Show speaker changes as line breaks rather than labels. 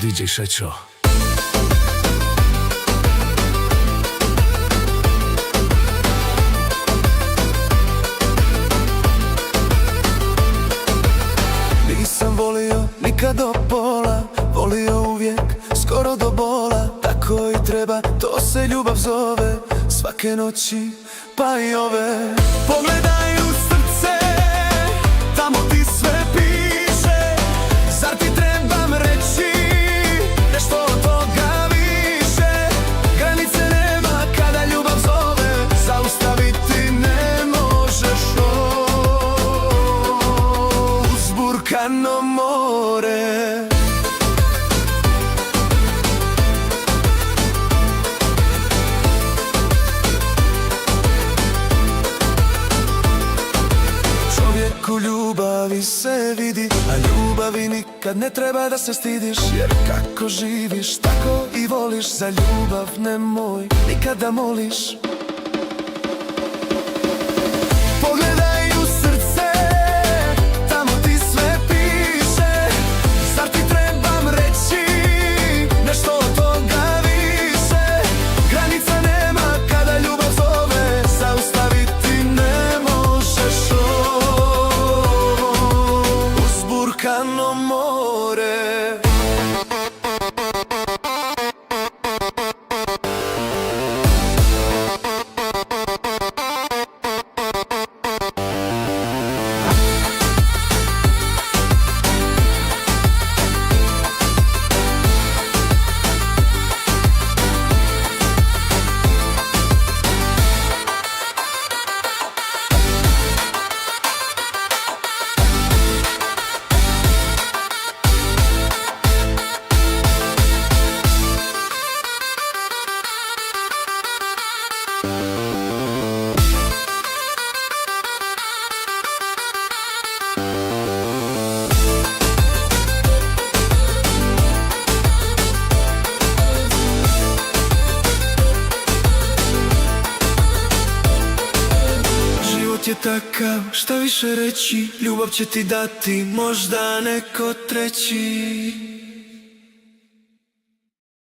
DJ Šećo.
Nisam volio nikad do pola, volio uvijek skoro do bola. Tako i treba, to se ljubav zove, svake noći pa i ove. Pogledaj u srce, tamo ti sve piše. Zar ti trebam reći nešto od toga više? Granice nema kada ljubav zove, zaustaviti ne možeš to. Uzburkano more. U ljubavi se vidi, a ljubavi nikad ne treba da se stidiš. Jer kako živiš, tako i voliš. Za ljubav nemoj nikad da moliš. Pogledaj u srce, tamo ti sve piše. Zar ti trebam reći nešto od toga više? Granica nema kada ljubav zove, zaustaviti ne možeš. Uzburkano more. Je takav, šta više reći, ljubav će ti dati možda neko treći.